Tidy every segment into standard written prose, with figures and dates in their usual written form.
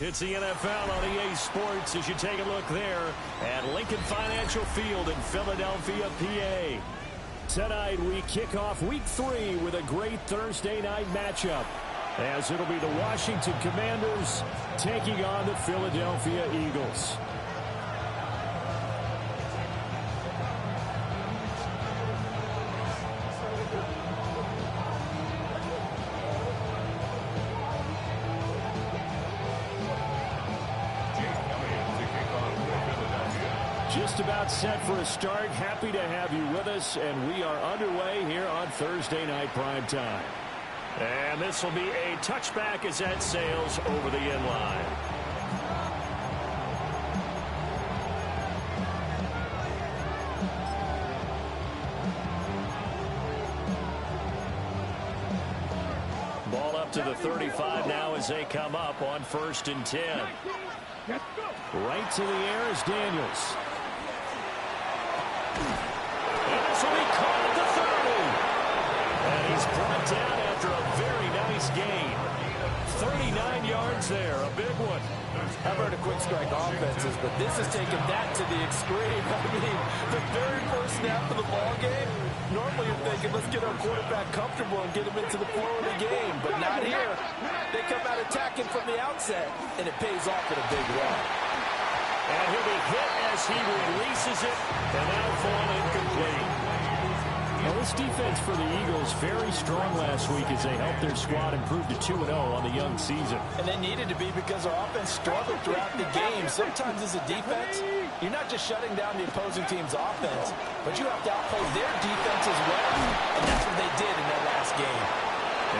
It's the NFL on EA Sports as you take a look there at Lincoln Financial Field in Philadelphia, PA. Tonight we kick off Week 3 with a great Thursday night matchup, as it'll be the Washington Commanders taking on the Philadelphia Eagles. Just about set for a start. Happy to have you with us, and we are underway here on Thursday Night Primetime. And this will be a touchback as that sails over the end line. Ball up to the 35 now as they come up on 1st and 10. Right to the air is Daniels. And this will be caught at the 30. And he's brought down after a very nice gain. 39 yards there, a big one. I've heard of quick strike offenses, but this has taken that to the extreme. I mean, the very first snap of the ball game, normally you're thinking, let's get our quarterback comfortable and get him into the flow of the game. But not here. They come out attacking from the outset, and it pays off in a big way. And he'll be hit as he releases it, and that'll fall incomplete. Well, this defense for the Eagles very strong last week as they helped their squad improve to 2-0 on the young season. And they needed to be because our offense struggled throughout the game. Sometimes as a defense, you're not just shutting down the opposing team's offense, but you have to outplay their defense as well. And that's what they did in their last game.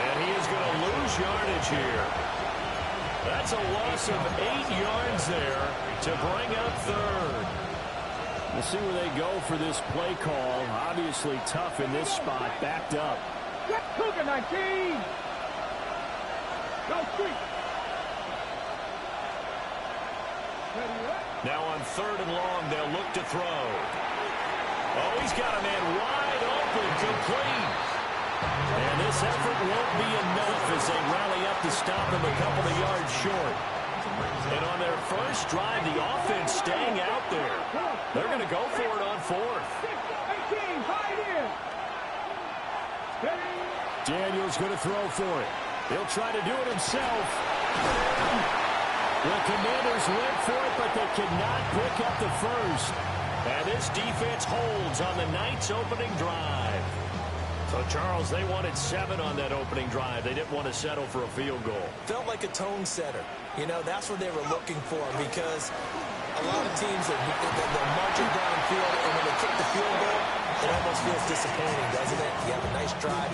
And he is going to lose yardage here. That's a loss of 8 yards there to bring up third. We'll see where they go for this play call. Obviously tough in this spot, backed up. Cougar 19. Go street. Now on 3rd and long, they'll look to throw. Oh, he's got a man wide open, complete. And this effort won't be enough as they rally up to stop him a couple of yards short. And on their first drive, the offense staying out there. They're going to go for it on 4th. Daniels going to throw for it. He'll try to do it himself. The Commanders went for it, but they cannot pick up the first. And this defense holds on the night's opening drive. So, Charles, they wanted 7 on that opening drive. They didn't want to settle for a field goal. Felt like a tone setter. You know, that's what they were looking for, because a lot of teams are marching downfield, and when they kick the field goal, it almost feels disappointing, doesn't it? You have a nice drive.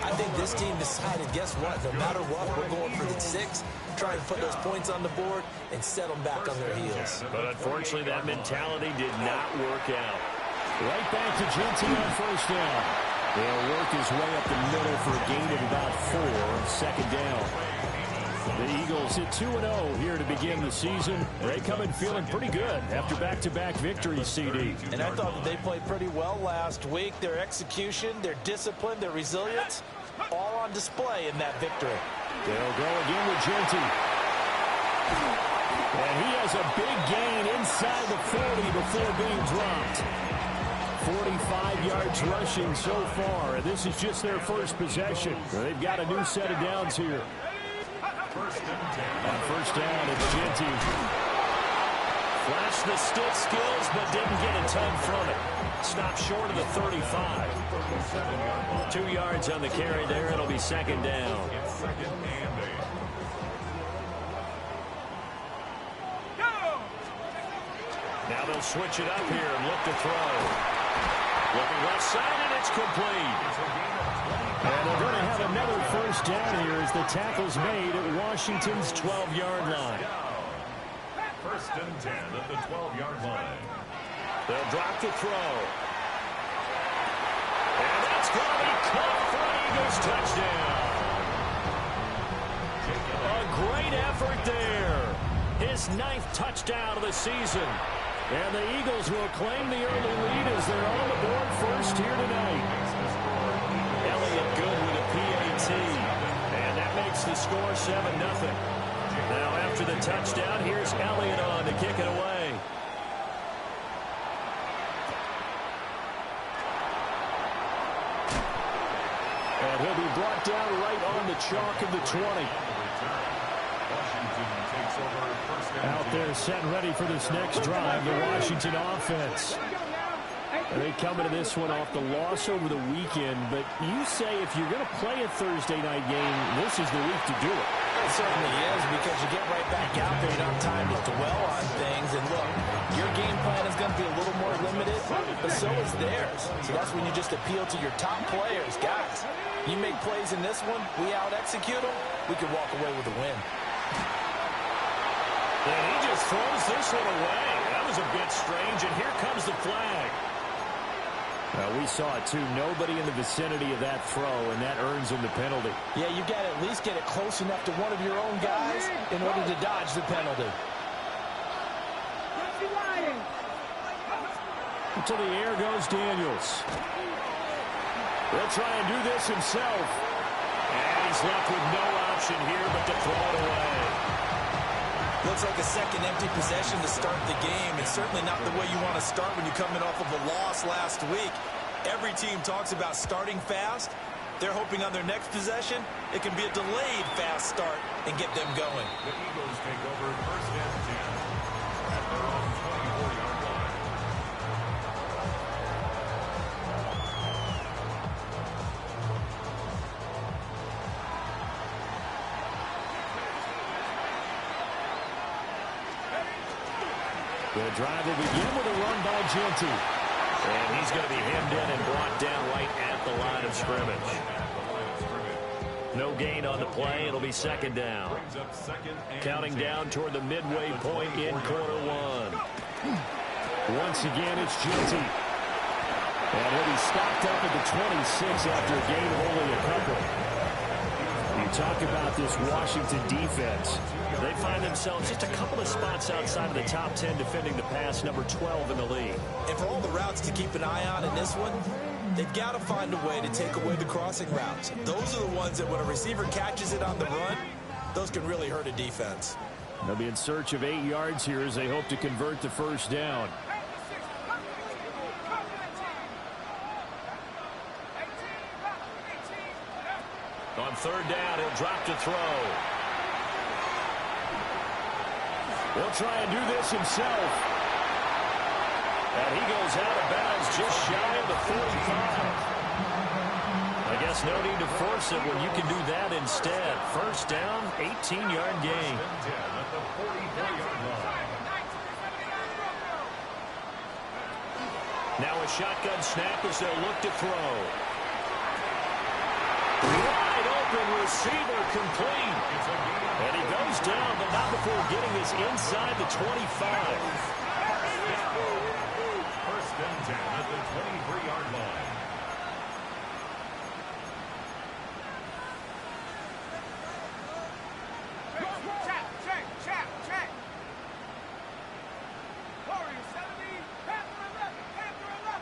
I think this team decided, guess what? No matter what, we're going for the 6, trying to put those points on the board and set them back on their heels. But unfortunately, that mentality did not work out. Right back to Genty on 1st down. They'll work his way up the middle for a gain of about 4, 2nd down. The Eagles hit 2-0 here to begin the season. They come in feeling pretty good after back-to-back victories, CD. And I thought that they played pretty well last week. Their execution, their discipline, their resilience, all on display in that victory. They'll go again with Genty. And he has a big gain inside the 40 before being dropped. 45 yards rushing so far, and this is just their first possession. They've got a new set of downs here. On 1st down, it's Genty. Flashed the stick skills, but didn't get a ton from it. Stopped short of the 35. 2 yards on the carry there. It'll be 2nd down. Now they'll switch it up here and look to throw. Looking left side, and it's complete. And they're going to have another 1st down here as the tackle's made at Washington's 12-yard line. 1st and 10 at the 12-yard line. They'll drop the throw. And that's going to be caught for an Eagles touchdown. A great effort there. His 9th touchdown of the season. And the Eagles will claim the early lead as they're on the board first here tonight. Elliott good with a PAT. And that makes the score 7-0. Now after the touchdown, here's Elliott on to kick it away. And he'll be brought down right on the chalk of the 20. Out there set and ready for this next drive, the Washington offense. And they come into this one off the loss over the weekend, but you say if you're going to play a Thursday night game, this is the week to do it. It certainly is, because you get right back out there. You don't have time to dwell on things. And look, your game plan is going to be a little more limited, but so is theirs. So that's when you just appeal to your top players. Guys, you make plays in this one, we out-execute them, we can walk away with a win. And he just throws this one away. That was a bit strange, and here comes the flag. We saw it, too. Nobody in the vicinity of that throw, and that earns him the penalty. Yeah, you've got to at least get it close enough to one of your own guys in order to dodge the penalty. To the air goes Daniels. He'll try and do this himself. And he's left with no option here but to throw it away. Looks like a second empty possession to start the game. It's certainly not the way you want to start when you're coming off of a loss last week. Every team talks about starting fast. They're hoping on their next possession, it can be a delayed fast start and get them going. The Eagles take over first and 10 at their own 24-yard line. The drive will begin with a run by Jeanty. And he's going to be hemmed in and brought down right at the line of scrimmage. No gain on the play. It'll be second down. Counting down toward the midway point in quarter one. Once again, it's Jeanty. And he'll be stopped up at the 26 after a gain of only a couple. You talk about this Washington defense. They find themselves just a couple of spots outside of the top 10 defending the pass, number 12 in the league. And for all the routes to keep an eye on in this one, they've got to find a way to take away the crossing routes. Those are the ones that when a receiver catches it on the run, those can really hurt a defense. They'll be in search of 8 yards here as they hope to convert the first down. On third down, he'll drop to throw. He'll try and do this himself. And he goes out of bounds just shy of the 45. I guess no need to force it when you can do that instead. First down, 18-yard gain. Now a shotgun snap as they'll look to throw. Wide open receiver complete. And he goes down, but not before getting this inside the 25. First and 10 at the 23-yard line. Check. Warrior 70, Panther 11, Panther 11.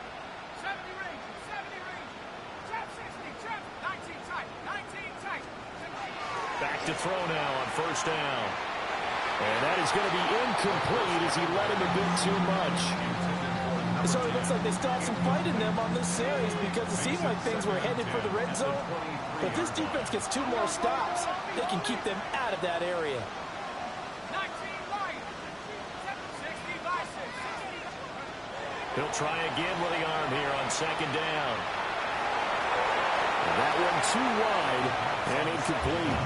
70 range, 70 range. Trap 60, trap 19 tight, 19 tight. Back to throw now on first down. And that is going to be incomplete as he let him a bit too much. So it looks like they still have some fight in them on this series because it seemed like things were headed for the red zone. But this defense gets 2 more stops. They can keep them out of that area. 19 line, 60 by 6. He'll try again with the arm here on second down. That one too wide and incomplete.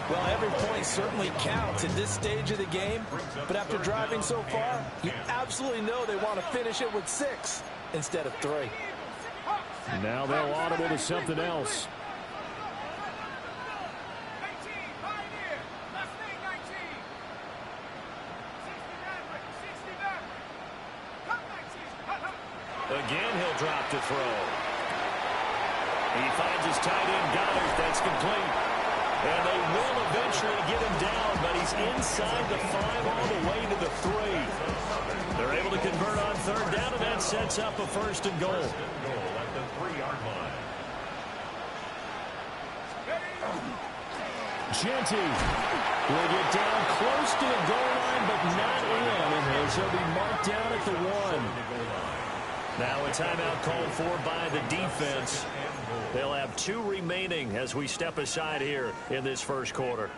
Well, every point certainly counts at this stage of the game. But after driving so far, you absolutely know they want to finish it with 6 instead of 3. Now they'll audible to something else. 19, Pioneer, left wing 19. 69, cut 19. Again, he'll drop to throw. He finds his tight end, Goddard. That's complete. And they will eventually get him down, but he's inside the 5 all the way to the 3. They're able to convert on third down, and that sets up a first and goal. At the 3-yard line. Jeanty. Will get down close to the goal line, but not in, as he'll be marked down at the 1. Now a timeout called for by the defense. They'll have 2 remaining as we step aside here in this first quarter.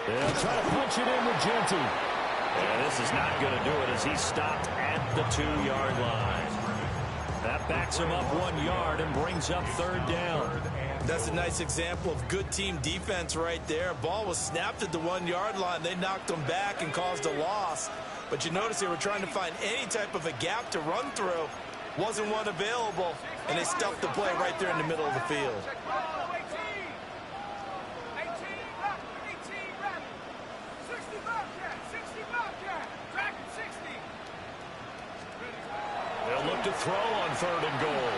They'll try to punch it in with Genty. And this is not going to do it as he's stopped at the 2-yard line. That backs him up 1 yard and brings up 3rd down. That's a nice example of good team defense right there. Ball was snapped at the 1-yard line. They knocked him back and caused a loss. But you notice they were trying to find any type of a gap to run through. Wasn't one available, and they stuffed the play right there in the middle of the field. They'll look to throw on 3rd and goal.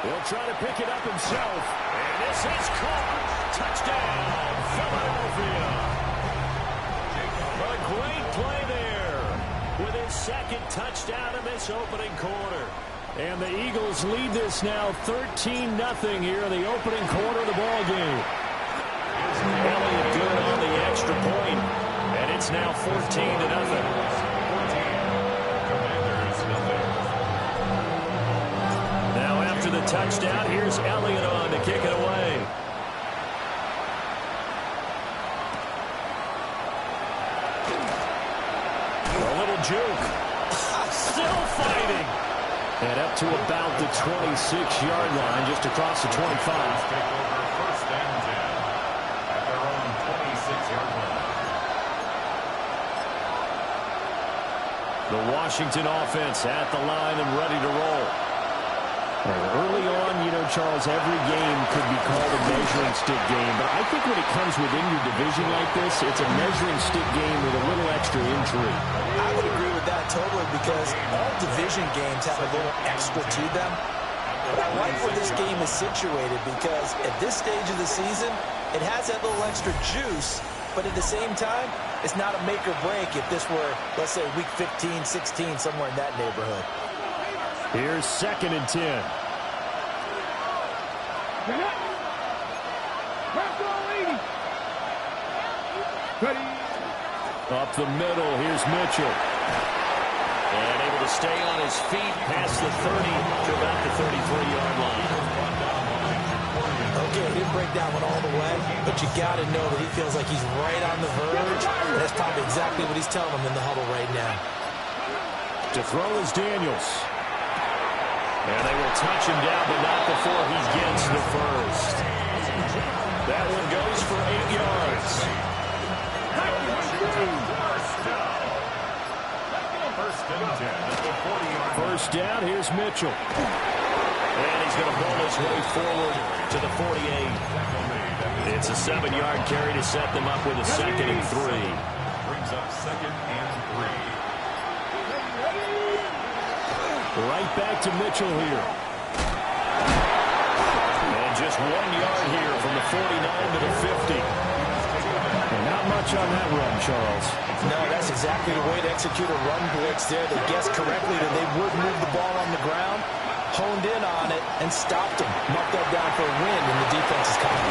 He'll try to pick it up himself. And this is caught. Touchdown, Philadelphia. A great play there with his 2nd touchdown in this opening quarter. And the Eagles lead this now 13-0 here in the opening quarter of the ball game. Elliott good on the extra point, and it's now 14-0. The touchdown. Here's Elliott on to kick it away. A little juke. Still fighting. And up to about the 26-yard line, just across the 25. Take over 1st and 10 at their own 26-yard line. The Washington offense at the line and ready to roll. Early on, Charles, every game could be called a measuring stick game, but I think when it comes within your division like this, it's a measuring stick game with a little extra intrigue. I would agree with that totally because all division games have a little extra to them. But I like where this game is situated because at this stage of the season, it has that little extra juice, but at the same time, it's not a make or break if this were, let's say, week 15, 16, somewhere in that neighborhood. Here's 2nd and 10. Up the middle, here's Mitchell. And able to stay on his feet past the 30 to about the 33-yard line. Okay, he didn't break that one all the way, but you got to know that he feels like he's right on the verge. And that's probably exactly what he's telling them in the huddle right now. To throw is Daniels. And they will touch him down, but not before he gets the 1st. That one goes for 8 yards. First down, here's Mitchell. And he's going to pull his way forward to the 48. It's a 7-yard carry to set them up with a 2nd and 3. Brings up 2nd and 3. Right back to Mitchell here. And just 1 yard here from the 49 to the 50. And not much on that run, Charles. No, that's exactly the way to execute a run blitz there. They guessed correctly that they would move the ball on the ground, honed in on it, and stopped him. Marked that down for a win, and the defense is coming.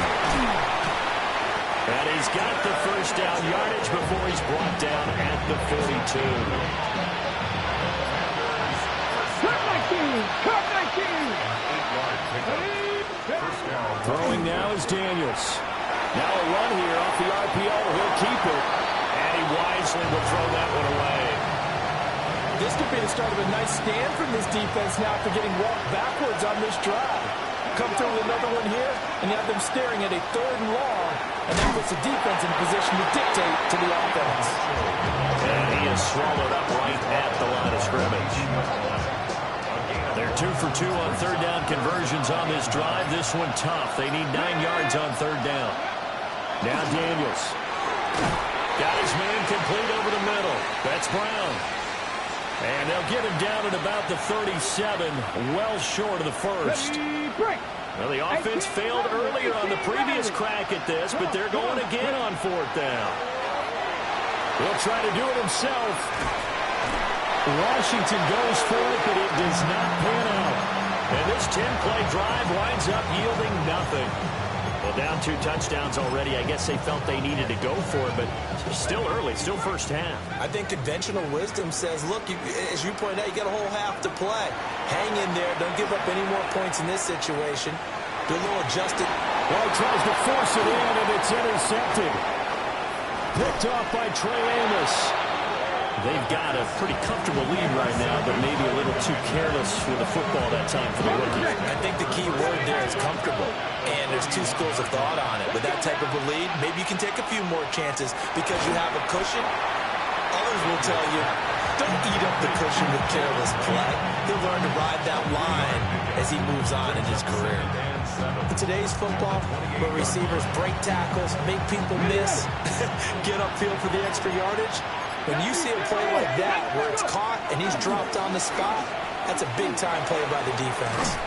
And he's got the 1st down yardage before he's brought down at the 42. Throwing now is Daniels. Now a run here off the RPO. He'll keep it. And he wisely will throw that one away. This could be the start of a nice stand from this defense now after getting walked backwards on this drive. Come through with another one here, and you have them staring at a 3rd and long, and that puts the defense in a position to dictate to the offense. And he is swallowed up right at the line of scrimmage. They're 2 for 2 on 3rd down conversions on this drive. This one tough. They need 9 yards on 3rd down. Now Daniels. Got his man complete over the middle. That's Brown. And they'll get him down at about the 37, well short of the 1st. Well, the offense failed earlier on the previous crack at this, but they're going again on 4th down. He'll try to do it himself. Washington goes for it, but it does not pan out. And this 10-play drive winds up yielding nothing. Well, down 2 touchdowns already. I guess they felt they needed to go for it, but still early, still first half. I think conventional wisdom says, look, as you point out, you got a whole half to play. Hang in there. Don't give up any more points in this situation. Do a little adjusted. Well, he tries to force it in, and it's intercepted. Picked off by Trey Amos. They've got a pretty comfortable lead right now, but maybe a little too careless with the football that time for the rookie. I think the key word there is comfortable, and there's 2 schools of thought on it. With that type of a lead, maybe you can take a few more chances because you have a cushion. Others will tell you, don't eat up the cushion with careless play. He'll learn to ride that line as he moves on in his career. In today's football, where receivers break tackles, make people miss, get upfield for the extra yardage, when you see a play like that where it's caught and he's dropped on the spot, that's a big-time play by the defense.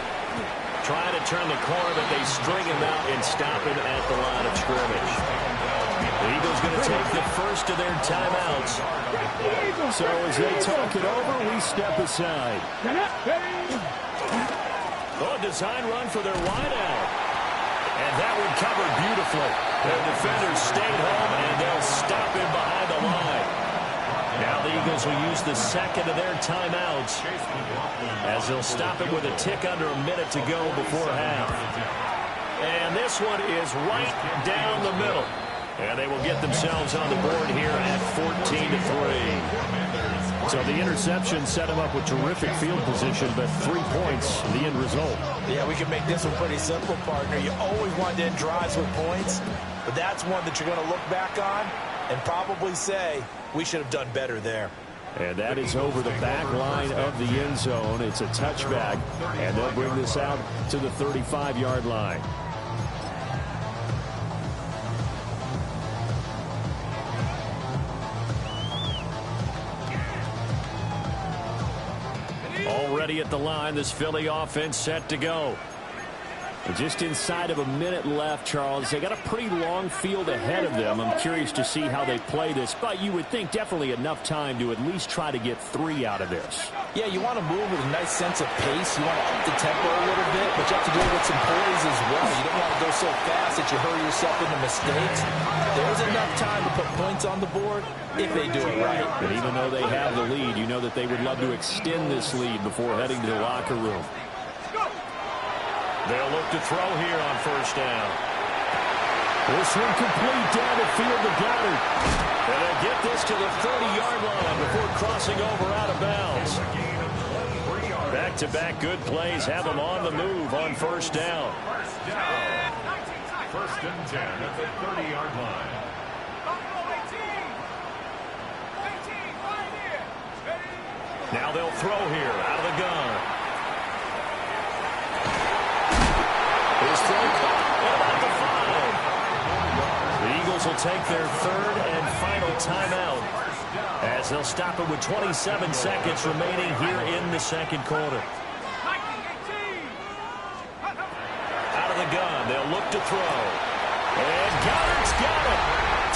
Trying to turn the corner, but they string him out and stop him at the line of scrimmage. The Eagles going to take the first of their timeouts. So as they talk it over, we step aside. Oh, a design run for their wideout. And that one covered beautifully. Their defenders stayed home, and they'll stop him behind the line. Now the Eagles will use the second of their timeouts as they'll stop it with a tick under a minute to go before half. And this one is right down the middle. And they will get themselves on the board here at 14-3. So the interception set them up with terrific field position, but 3 points, the end result. Yeah, we can make this one pretty simple, partner. You always want to end drives with points, but that's one that you're going to look back on and probably say, we should have done better there. And that is over the back line of the end zone. It's a touchback, and they'll bring this out to the 35-yard line. Already at the line, this Philly offense set to go. Just inside of a minute left, Charles. They got a pretty long field ahead of them. I'm curious to see how they play this, but you would think definitely enough time to at least try to get 3 out of this. Yeah, you want to move with a nice sense of pace. You want to up the tempo a little bit, but you have to do it with some poise as well. You don't want to go so fast that you hurry yourself into mistakes. There's enough time to put points on the board if they do it right. And even though they have the lead, you know that they would love to extend this lead before heading to the locker room. They'll look to throw here on first down. This one complete down the field to Goddard. And they'll get this to the 30-yard line before crossing over out of bounds. Back-to-back good plays have them on the move on first down. First and 10 at the 30-yard line. Now they'll throw here out of the gun. His throw caught at the 5. The Eagles will take their third and final timeout as they'll stop it with 27 seconds remaining here in the second quarter. Out of the gun, they'll look to throw. And Goddard's got it.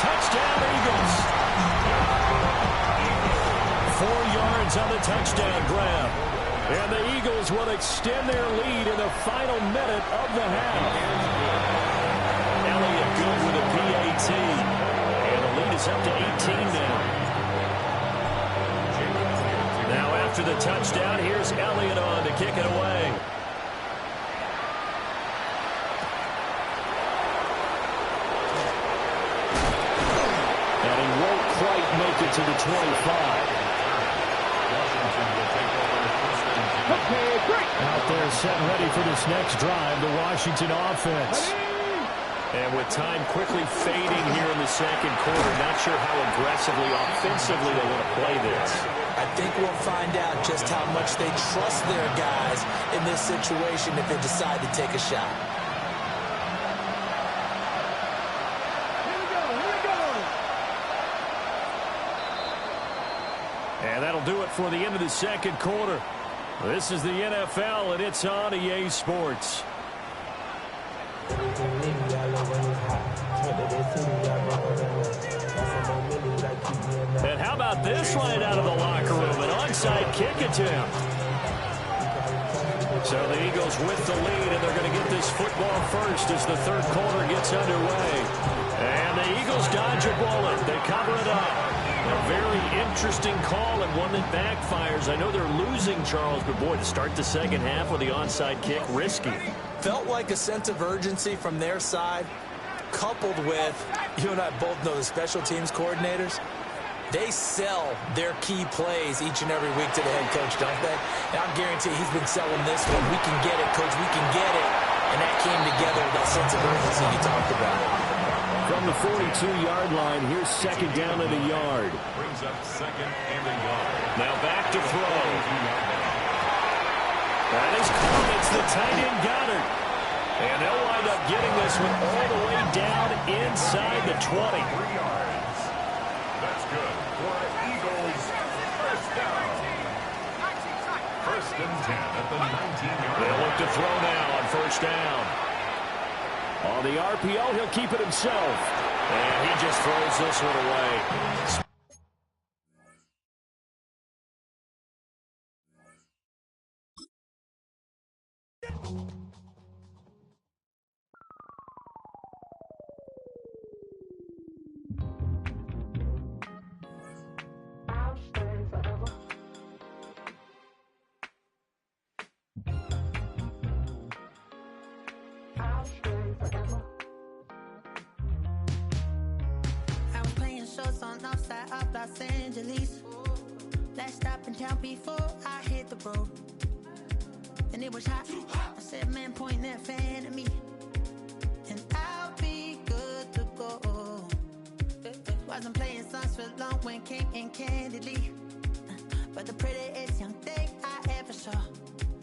Touchdown, Eagles. 4 yards on the touchdown grab. And the Eagles will extend their lead in the final minute of the half. Elliott good with a PAT. And the lead is up to 18 now. Now after the touchdown, here's Elliott on to kick it away. And he won't quite make it to the 25. Out there set ready for this next drive, the Washington offense. And with time quickly fading here in the second quarter, not sure how aggressively, offensively they want to play this. I think we'll find out just how much they trust their guys in this situation if they decide to take a shot. And that'll do it for the end of the second quarter. This is the NFL, and it's on EA Sports. And how about this right out of the locker room? onside kick attempt. So the Eagles with the lead, and they're going to get this football first as the third quarter gets underway. And the Eagles dodge a bullet. They cover it up. A very interesting call and one that backfires. I know they're losing, Charles, but boy, to start the second half with the onside kick, risky. Felt like a sense of urgency from their side, coupled with, you and I both know the special teams coordinators, they sell their key plays each and every week to the head coach, don't they? And I'm guaranteeing he's been selling this one. We can get it, coach, we can get it. And that came together with that sense of urgency you talked about. From the 42-yard line, here's second down and a yard. Brings up second and a yard. Now back to throw. That is caught. It's the tight end Goddard. And they'll wind up getting this one all the way down inside the 20. 3 yards. That's good for an Eagles first down. First and 10 at the 19-yard. They'll look to throw now on first down. On the RPO, he'll keep it himself. And he just throws this one away. Los Angeles. Last stop in town before I hit the road. And it was hot. I said, man, point that fan at me. And I'll be good to go. Wasn't playing songs for long when came in candidly. But the prettiest young thing I ever saw.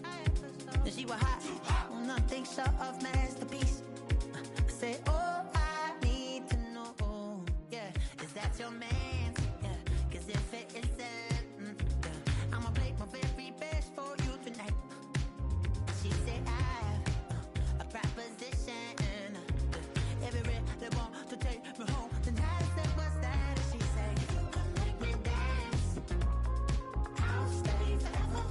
And she was hot. Well, nothing short of masterpiece. I said, oh, I need to know. Yeah, is that your man? If it isn't, I'ma play my very best for you tonight. She said I have a proposition. If you really want to take me home, then I said, what's that? She said, if you can make me dance, I'll stay forever.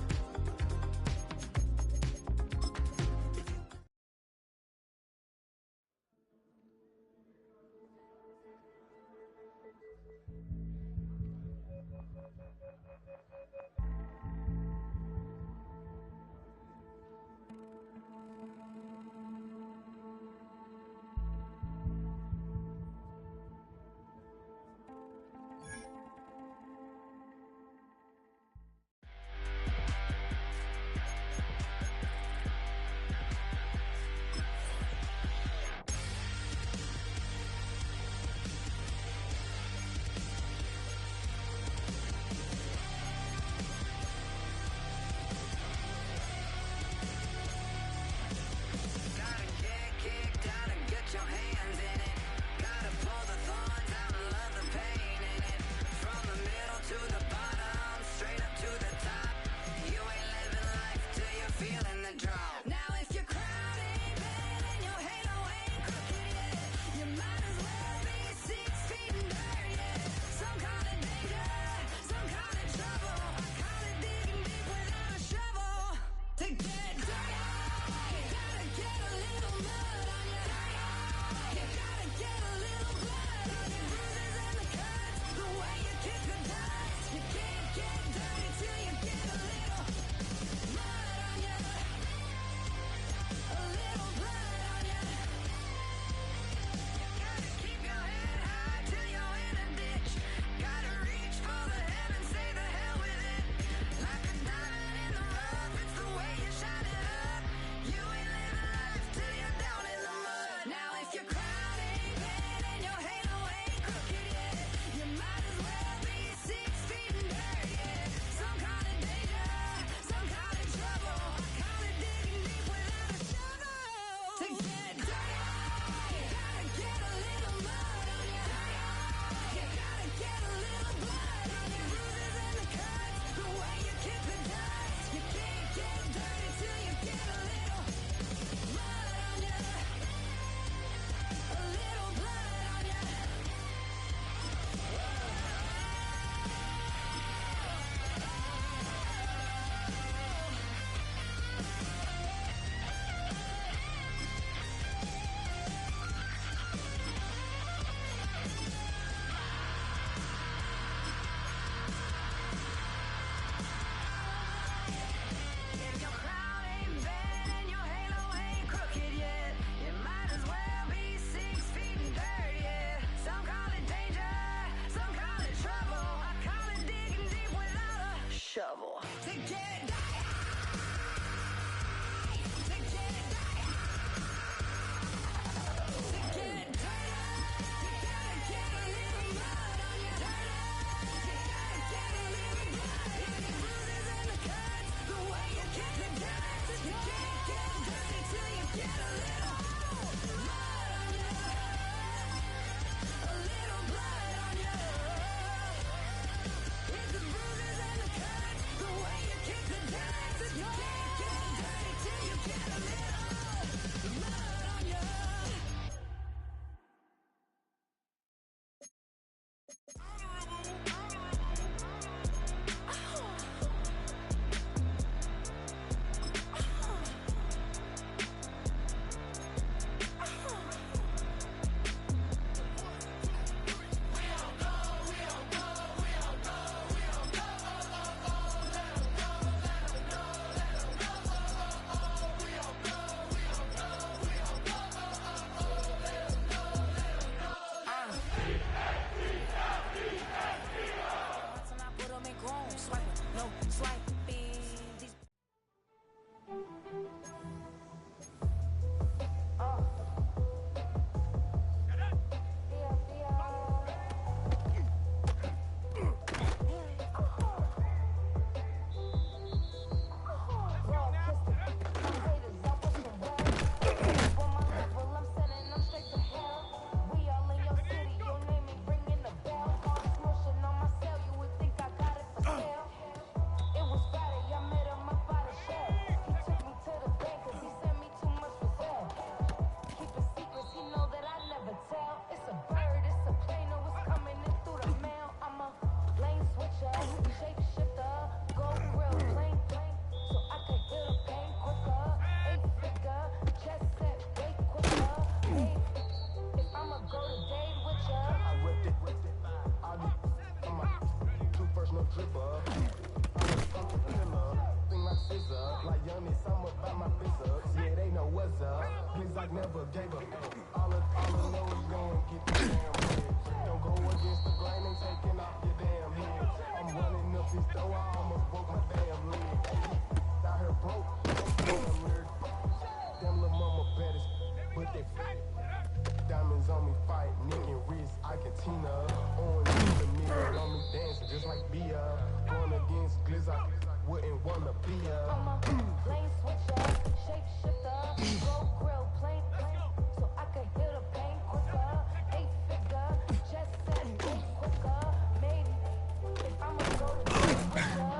fizz up. Like young and some about my fizz ups. Yeah, they know what's up. Please, I never gave up. All I know is go and get the damn bread. Don't go against the grain and taking off your damn head. I'm running up this door, I almost broke my damn leg. Out here broke, damn weird. Damn little mama better, but they diamonds on me fight, neck and wrist, I can Tina. Orange in the mirror on me dancing just like Bia. Going against Glizz, I wouldn't wanna be I'm a lane switcher, shape shifter, go grill, plain, so I can heal the pain quicker. 8-figure, just said way quicker. Maybe if I'ma go to jail quicker.